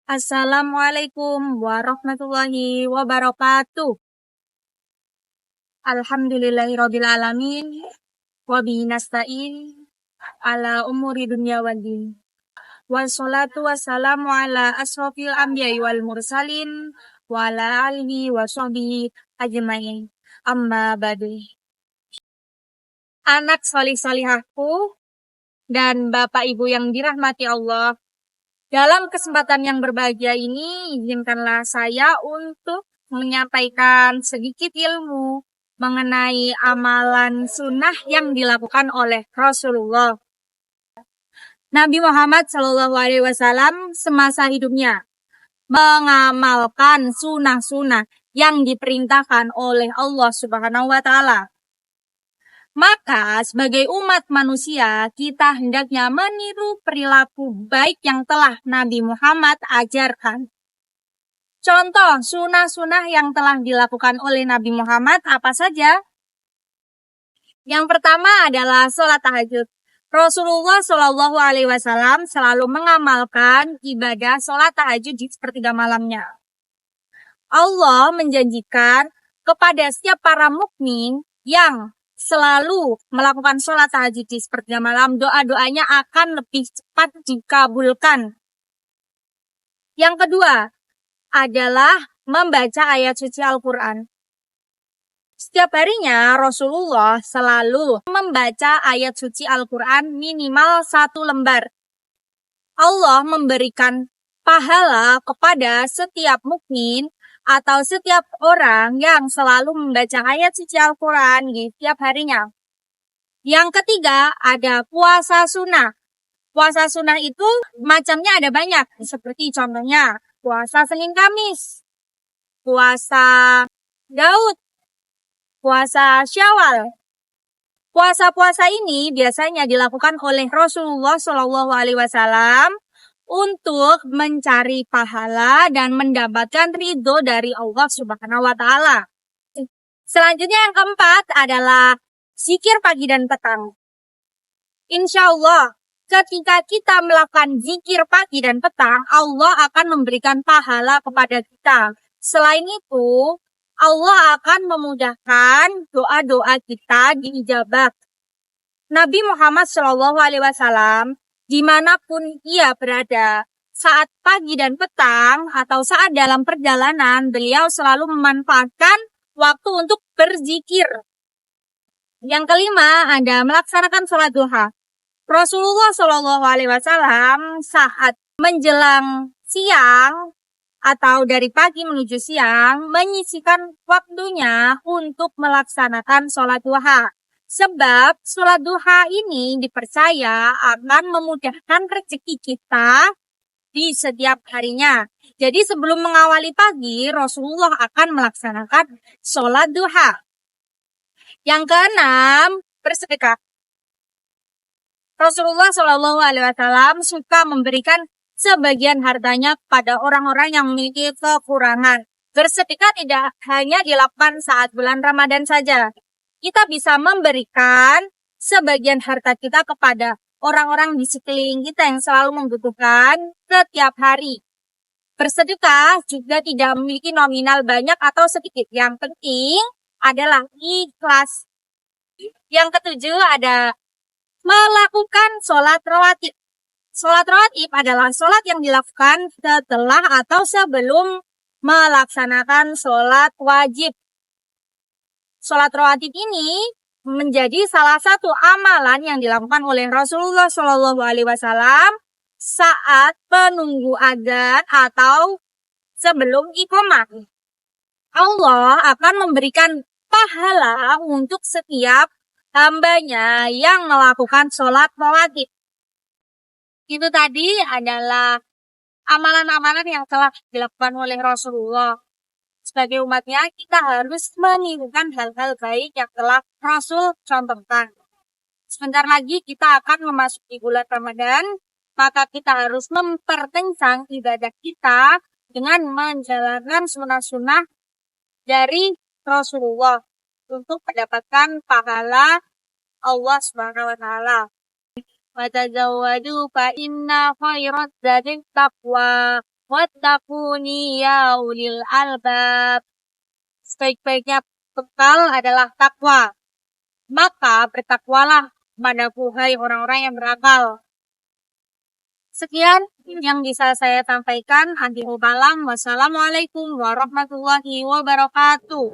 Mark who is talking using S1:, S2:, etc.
S1: Assalamualaikum warahmatullahi wabarakatuh. Alhamdulillahirabbil alamin wa bihi nasta'in ala umuri dunya waddin. Wassalatu wassalamu ala asrofil anbiya'i wal mursalin wa ala alihi wa sahbihi ajmain. Amma ba'du. Anak solih-solihahku dan Bapak Ibu yang dirahmati Allah, dalam kesempatan yang berbahagia ini, izinkanlah saya untuk menyampaikan sedikit ilmu mengenai amalan sunnah yang dilakukan oleh Rasulullah. Nabi Muhammad SAW semasa hidupnya mengamalkan sunnah-sunnah yang diperintahkan oleh Allah Subhanahu wa Ta'ala. Maka sebagai umat manusia, kita hendaknya meniru perilaku baik yang telah Nabi Muhammad ajarkan. Contoh sunnah-sunnah yang telah dilakukan oleh Nabi Muhammad apa saja? Yang pertama adalah sholat tahajud. Rasulullah SAW selalu mengamalkan ibadah sholat tahajud di sepertiga malamnya. Allah menjanjikan kepada setiap para mukmin yang selalu melakukan sholat tahajud di sepertiga malam, doa-doanya akan lebih cepat dikabulkan. Yang kedua adalah membaca ayat suci Al-Quran. Setiap harinya Rasulullah selalu membaca ayat suci Al-Quran minimal 1 lembar. Allah memberikan pahala kepada setiap mukmin atau setiap orang yang selalu membaca ayat suci Al-Quran di setiap harinya. Yang ketiga ada puasa sunnah. Puasa sunnah itu macamnya ada banyak, seperti contohnya puasa Senin Kamis, puasa Daud, puasa Syawal. Puasa-puasa ini biasanya dilakukan oleh Rasulullah SAW untuk mencari pahala dan mendapatkan ridho dari Allah Subhanahu wa Ta'ala. Selanjutnya yang keempat adalah zikir pagi dan petang. Insya Allah, ketika kita melakukan zikir pagi dan petang, Allah akan memberikan pahala kepada kita. Selain itu, Allah akan memudahkan doa-doa kita diijabah. Nabi Muhammad SAW dimanapun ia berada, saat pagi dan petang atau saat dalam perjalanan, beliau selalu memanfaatkan waktu untuk berzikir. Yang kelima ada melaksanakan sholat duha. Rasulullah SAW saat menjelang siang atau dari pagi menuju siang menyisihkan waktunya untuk melaksanakan sholat duha. Sebab sholat duha ini dipercaya akan memudahkan rezeki kita di setiap harinya. Jadi sebelum mengawali pagi, Rasulullah akan melaksanakan sholat duha. Yang keenam, bersedekah. Rasulullah SAW suka memberikan sebagian hartanya kepada orang-orang yang memiliki kekurangan. Bersedekah tidak hanya dilakukan saat bulan Ramadan saja. Kita bisa memberikan sebagian harta kita kepada orang-orang di sekeliling kita yang selalu membutuhkan setiap hari. Bersedekah juga tidak memiliki nominal banyak atau sedikit. Yang penting adalah ikhlas. Yang ketujuh ada melakukan sholat rawatib. Sholat rawatib adalah sholat yang dilakukan setelah atau sebelum melaksanakan sholat wajib. Sholat rawatib ini menjadi salah satu amalan yang dilakukan oleh Rasulullah SAW saat penunggu adzan atau sebelum iqamah. Allah akan memberikan pahala untuk setiap hambanya yang melakukan sholat rawatib. Itu tadi adalah amalan-amalan yang telah dilakukan oleh Rasulullah. Sebagai umatnya, kita harus menirukan hal-hal baik yang telah Rasul contohkan. Sebentar lagi kita akan memasuki bulan Ramadan, maka kita harus memperkencang ibadah kita dengan menjalankan sunnah-sunnah dari Rasulullah untuk mendapatkan pahala Allah Subhanahu wa Ta'ala. Wa tazawwadu fa inna khairaz zadi taqwa. Wattaquni ya ulil albab. Sebaik-baiknya bekal adalah takwa. Maka bertakwalah padaku hai orang-orang yang berakal. Sekian yang bisa saya sampaikan. Wassalamualaikum warahmatullahi wabarakatuh.